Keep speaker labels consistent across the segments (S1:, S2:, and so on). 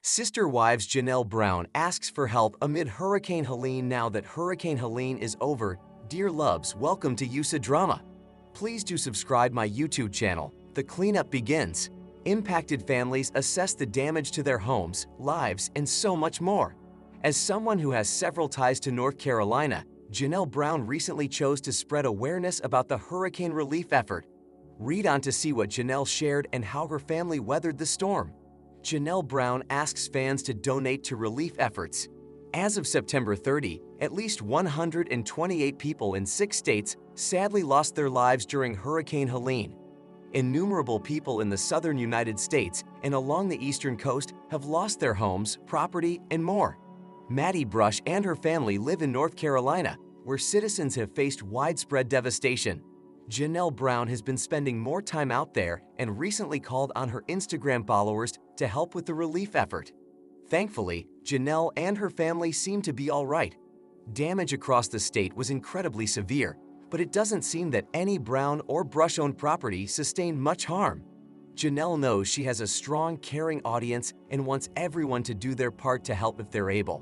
S1: Sister wives Janelle Brown asks for help amid Hurricane Helene. Now that Hurricane Helene is over, dear loves, welcome to USA Drama. Please do subscribe my YouTube channel. The cleanup begins. Impacted families assess the damage to their homes, lives, and so much more. As someone who has several ties to North Carolina, Janelle Brown recently chose to spread awareness about the hurricane relief effort. Read on to see what Janelle shared and how her family weathered the storm. Janelle Brown asks fans to donate to relief efforts. As of September 30, at least 128 people in 6 states sadly lost their lives during Hurricane Helene. Innumerable people in the southern United States and along the eastern coast have lost their homes, property, and more. Maddie Brush and her family live in North Carolina, where citizens have faced widespread devastation. Janelle Brown has been spending more time out there and recently called on her Instagram followers to help with the relief effort. Thankfully, Janelle and her family seem to be all right. Damage across the state was incredibly severe, but it doesn't seem that any Brown or Brush-owned property sustained much harm. Janelle knows she has a strong, caring audience and wants everyone to do their part to help if they're able.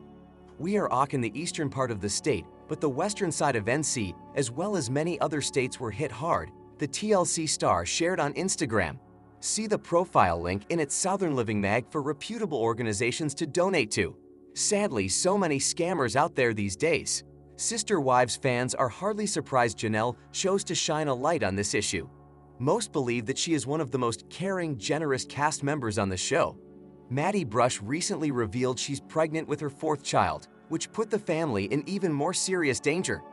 S1: We are in the eastern part of the state, but the western side of NC, as well as many other states, were hit hard, the TLC star shared on Instagram. See the profile link in its Southern Living mag for reputable organizations to donate to. Sadly, so many scammers out there these days. Sister Wives fans are hardly surprised Janelle chose to shine a light on this issue. Most believe that she is one of the most caring, generous cast members on the show. Maddie Brush recently revealed she's pregnant with her 4th child, which put the family in even more serious danger.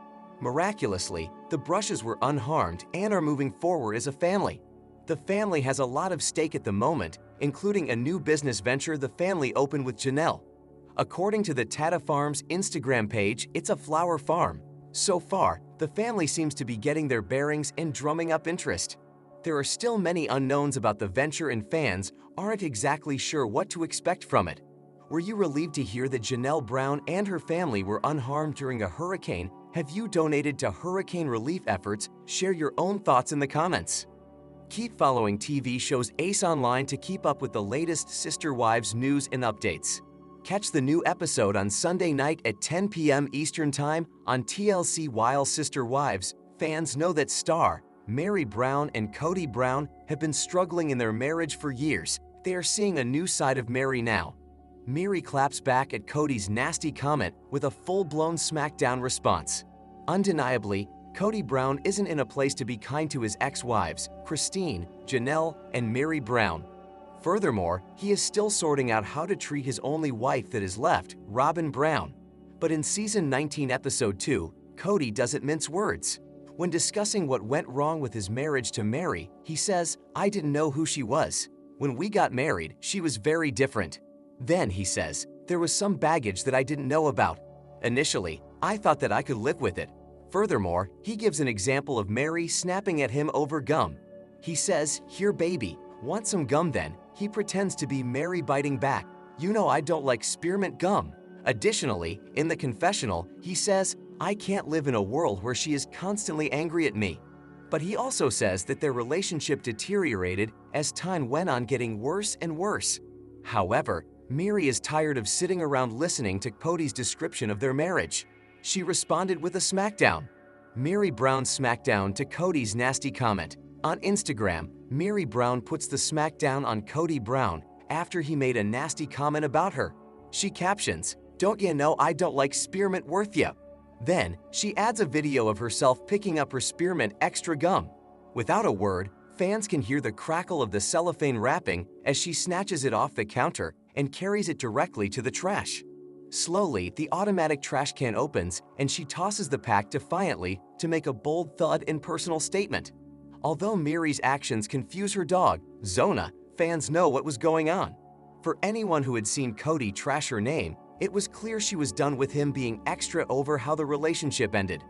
S1: Miraculously, the Brushes were unharmed and are moving forward as a family. The family has a lot of stake at the moment, including a new business venture the family opened with Janelle. According to the Tata Farms Instagram page, it's a flower farm. So far, the family seems to be getting their bearings and drumming up interest. There are still many unknowns about the venture and fans aren't exactly sure what to expect from it. Were you relieved to hear that Janelle Brown and her family were unharmed during a hurricane? Have you donated to hurricane relief efforts? Share your own thoughts in the comments. Keep following TV shows Ace Online to keep up with the latest Sister Wives news and updates. Catch the new episode on Sunday night at 10 p.m. Eastern Time on TLC. While Sister Wives fans know that star Meri Brown and Kody Brown have been struggling in their marriage for years, they are seeing a new side of Meri now. Meri claps back at Kody's nasty comment with a full-blown smackdown response. Undeniably, Kody Brown isn't in a place to be kind to his ex-wives, Christine, Janelle, and Meri Brown. Furthermore, he is still sorting out how to treat his only wife that is left, Robyn Brown. But in Season 19, Episode 2, Kody doesn't mince words. When discussing what went wrong with his marriage to Meri, he says, "I didn't know who she was. When we got married, she was very different. Then," he says, "there was some baggage that I didn't know about. Initially, I thought that I could live with it." Furthermore, he gives an example of Meri snapping at him over gum. He says, "Here baby, want some gum then?" He pretends to be Meri biting back, "You know I don't like spearmint gum." Additionally, in the confessional, he says, "I can't live in a world where she is constantly angry at me." But he also says that their relationship deteriorated as time went on, getting worse and worse. However, Meri is tired of sitting around listening to Kody's description of their marriage. She responded with a smackdown. Meri Brown smackdown to Kody's nasty comment. On Instagram, Meri Brown puts the smackdown on Kody Brown after he made a nasty comment about her. She captions, "Don't you know I don't like spearmint worth ya?" Then, she adds a video of herself picking up her spearmint extra gum. Without a word, fans can hear the crackle of the cellophane wrapping as she snatches it off the counter and carries it directly to the trash. Slowly, the automatic trash can opens and she tosses the pack defiantly to make a bold thud and personal statement. Although Meri's actions confuse her dog, Zona, fans know what was going on. For anyone who had seen Kody trash her name, it was clear she was done with him, being extra over how the relationship ended.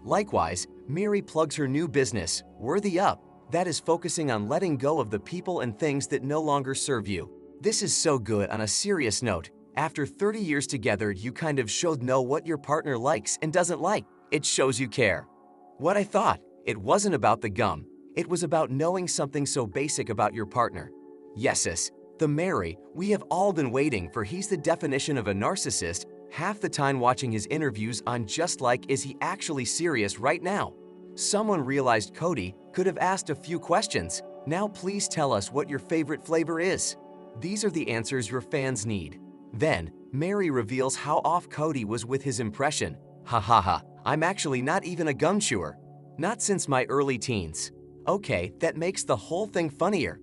S1: Likewise, Meri plugs her new business, Worthy Up, that is focusing on letting go of the people and things that no longer serve you. This is so good. On a serious note, after 30 years together, you kind of showed know what your partner likes and doesn't like. It shows you care. What I thought, it wasn't about the gum. It was about knowing something so basic about your partner. Yes, sis, The Mary we have all been waiting for. He's the definition of a narcissist, half the time watching his interviews on Just Like, is he actually serious right now? Someone realized Cody could have asked a few questions. Now please tell us what your favorite flavor is. These are the answers your fans need. Then, Mary reveals how off Cody was with his impression. Ha ha ha, I'm actually not even a gum chewer. Not since my early teens. Okay, that makes the whole thing funnier.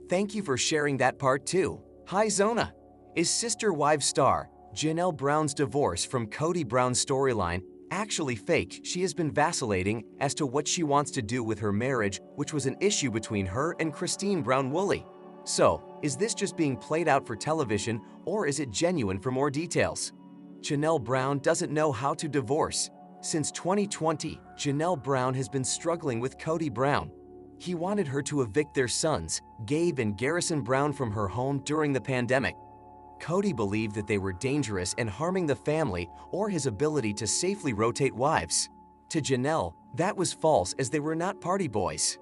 S1: Thank you for sharing that part too. Hi Zona. Is Sister Wives star Janelle Brown's divorce from Cody Brown's storyline actually fake? She has been vacillating as to what she wants to do with her marriage, which was an issue between her and Christine Brown Woolley. So, is this just being played out for television, or is it genuine? For more details. Janelle Brown doesn't know how to divorce. Since 2020, Janelle Brown has been struggling with Cody Brown. He wanted her to evict their sons, Gabe and Garrison Brown, from her home during the pandemic. Cody believed that they were dangerous and harming the family or his ability to safely rotate wives. To Janelle, that was false, as they were not party boys.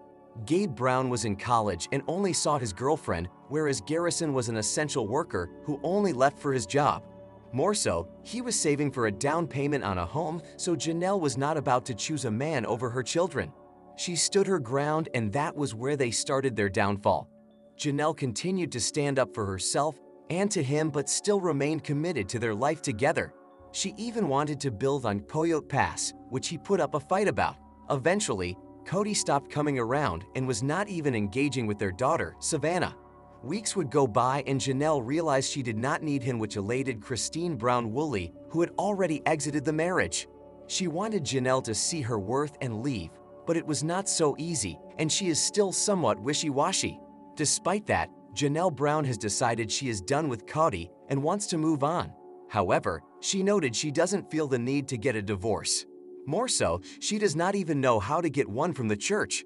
S1: Gabe Brown was in college and only saw his girlfriend, whereas Garrison was an essential worker who only left for his job. More so, he was saving for a down payment on a home, so Janelle was not about to choose a man over her children. She stood her ground, and that was where they started their downfall. Janelle continued to stand up for herself and to him, but still remained committed to their life together. She even wanted to build on Coyote Pass, which he put up a fight about. Eventually, Cody stopped coming around and was not even engaging with their daughter, Savannah. Weeks would go by and Janelle realized she did not need him, which elated Christine Brown Woolley, who had already exited the marriage. She wanted Janelle to see her worth and leave, but it was not so easy, and she is still somewhat wishy-washy. Despite that, Janelle Brown has decided she is done with Cody and wants to move on. However, she noted she doesn't feel the need to get a divorce. More so, she does not even know how to get one from the church.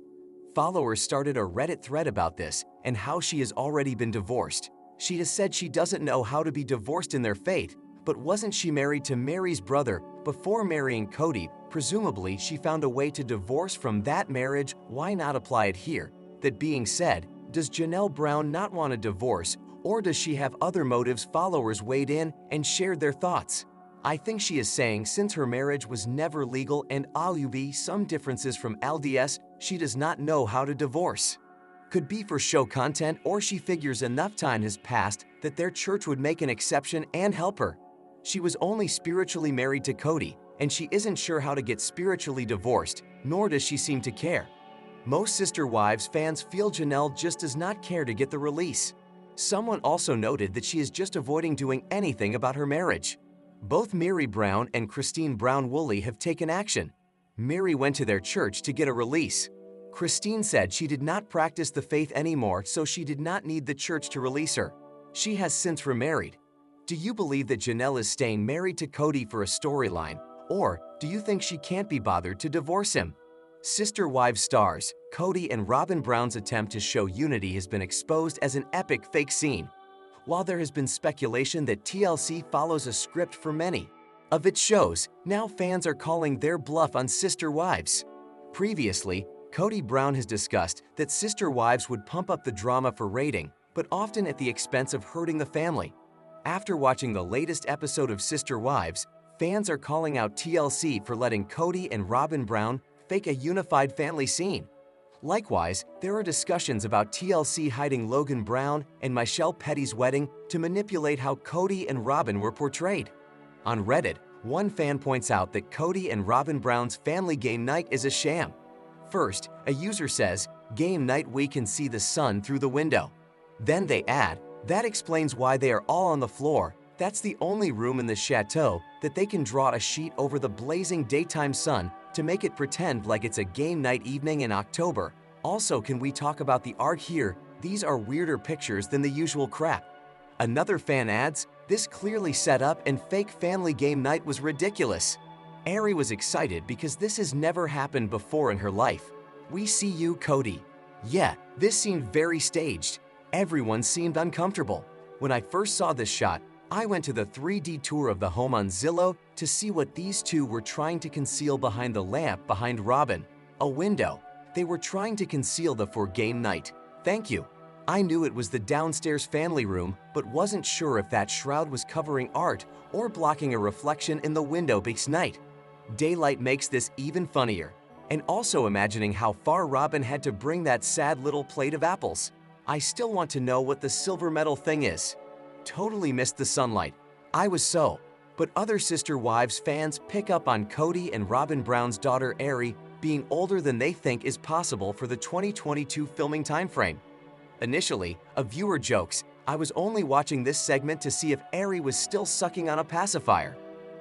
S1: Followers started a Reddit thread about this and how she has already been divorced. She has said she doesn't know how to be divorced in their faith, but wasn't she married to Mary's brother before marrying Cody? Presumably, she found a way to divorce from that marriage. Why not apply it here? That being said, does Janelle Brown not want a divorce, or does she have other motives? Followers weighed in and shared their thoughts. I think she is saying since her marriage was never legal and be some differences from LDS, she does not know how to divorce. Could be for show content, or she figures enough time has passed that their church would make an exception and help her. She was only spiritually married to Cody, and she isn't sure how to get spiritually divorced, nor does she seem to care. Most Sister Wives fans feel Janelle just does not care to get the release. Someone also noted that she is just avoiding doing anything about her marriage. Both Mary Brown and Christine Brown Woolley have taken action. Mary went to their church to get a release. Christine said she did not practice the faith anymore, so she did not need the church to release her. She has since remarried. Do you believe that Janelle is staying married to Cody for a storyline, or do you think she can't be bothered to divorce him? Sister Wives stars Cody and Robin Brown's attempt to show unity has been exposed as an epic fake scene. While there has been speculation that TLC follows a script for many of its shows, now fans are calling their bluff on Sister Wives. Previously, Cody Brown has discussed that Sister Wives would pump up the drama for rating, but often at the expense of hurting the family. After watching the latest episode of Sister Wives, fans are calling out TLC for letting Cody and Robin Brown fake a unified family scene. Likewise, there are discussions about TLC hiding Logan Brown and Michelle Petty's wedding to manipulate how Cody and Robin were portrayed. On Reddit, one fan points out that Cody and Robin Brown's family game night is a sham. First, a user says, "Game night, we can see the sun through the window." Then they add, "That explains why they are all on the floor. That's the only room in the chateau that they can draw a sheet over the blazing daytime sun to make it pretend like it's a game night evening in October. Also, can we talk about the art here? These are weirder pictures than the usual crap." Another fan adds, "This clearly set up and fake family game night was ridiculous." Ari was excited because this has never happened before in her life. "We see you, Cody." Yeah, this seemed very staged. Everyone seemed uncomfortable. When I first saw this shot, I went to the 3D tour of the home on Zillow to see what these two were trying to conceal behind the lamp behind Robin. A window. They were trying to conceal the for game night. Thank you. I knew it was the downstairs family room, but wasn't sure if that shroud was covering art or blocking a reflection in the window because night. Daylight makes this even funnier. And also imagining how far Robin had to bring that sad little plate of apples. I still want to know what the silver medal thing is. Totally missed the sunlight. I was so. But other Sister Wives fans pick up on Cody and Robin Brown's daughter Ari being older than they think is possible for the 2022 filming timeframe. Initially, a viewer jokes, "I was only watching this segment to see if Ari was still sucking on a pacifier."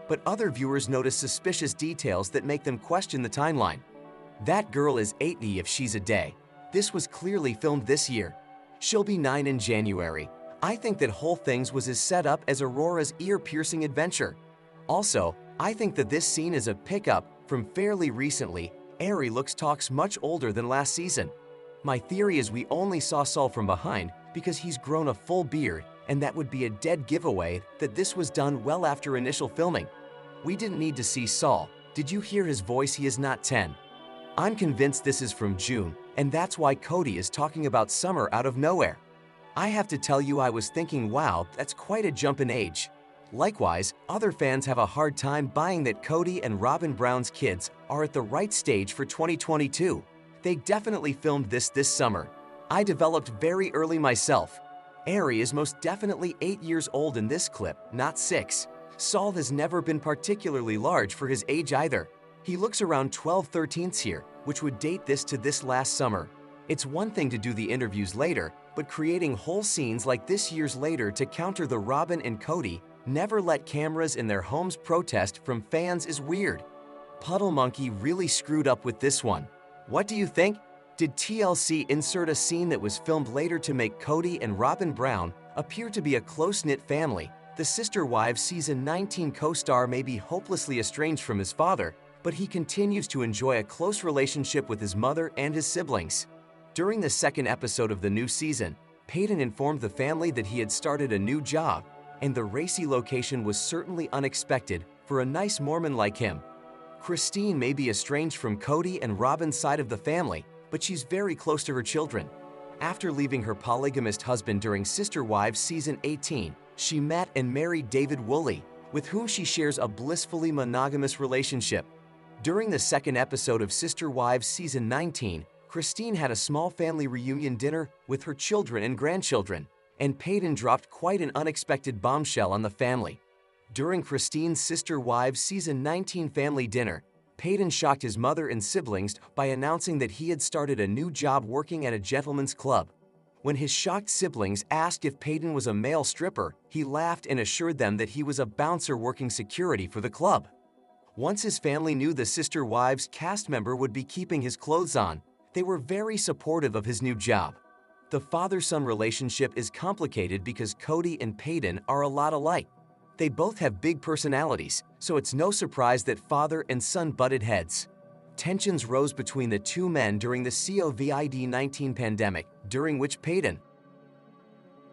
S1: But other viewers notice suspicious details that make them question the timeline. That girl is 80 if she's a day. This was clearly filmed this year. She'll be 9 in January. I think that whole things was as set up as Aurora's ear-piercing adventure. Also, I think that this scene is a pickup from fairly recently. Ari talks much older than last season. My theory is we only saw Saul from behind because he's grown a full beard, and that would be a dead giveaway that this was done well after initial filming. We didn't need to see Saul. Did you hear his voice? He is not 10. I'm convinced this is from June, and that's why Cody is talking about summer out of nowhere. I have to tell you, I was thinking, wow, that's quite a jump in age. Likewise, other fans have a hard time buying that Cody and Robin Brown's kids are at the right stage for 2022. They definitely filmed this summer. I developed very early myself. Ari is most definitely 8 years old in this clip, not 6. Saul has never been particularly large for his age either. He looks around 12/13 here, which would date this to this last summer. It's one thing to do the interviews later, but creating whole scenes like this years later to counter the Robin and Cody never let cameras in their homes protest from fans is weird. Puddle Monkey really screwed up with this one. What do you think? Did TLC insert a scene that was filmed later to make Cody and Robin Brown appear to be a close-knit family? The Sister Wives season 19 co-star may be hopelessly estranged from his father, but he continues to enjoy a close relationship with his mother and his siblings. During the second episode of the new season, Peyton informed the family that he had started a new job, and the racy location was certainly unexpected for a nice Mormon like him. Christine may be estranged from Cody and Robin's side of the family, but she's very close to her children. After leaving her polygamist husband during Sister Wives season 18, she met and married David Woolley, with whom she shares a blissfully monogamous relationship. During the second episode of Sister Wives season 19, Christine had a small family reunion dinner with her children and grandchildren, and Peyton dropped quite an unexpected bombshell on the family. During Christine's Sister Wives season 19 family dinner, Peyton shocked his mother and siblings by announcing that he had started a new job working at a gentleman's club. When his shocked siblings asked if Peyton was a male stripper, he laughed and assured them that he was a bouncer working security for the club. Once his family knew the Sister Wives cast member would be keeping his clothes on, they were very supportive of his new job. The father-son relationship is complicated because Cody and Peyton are a lot alike. They both have big personalities, so it's no surprise that father and son butted heads. Tensions rose between the two men during the COVID-19 pandemic, during which Peyton,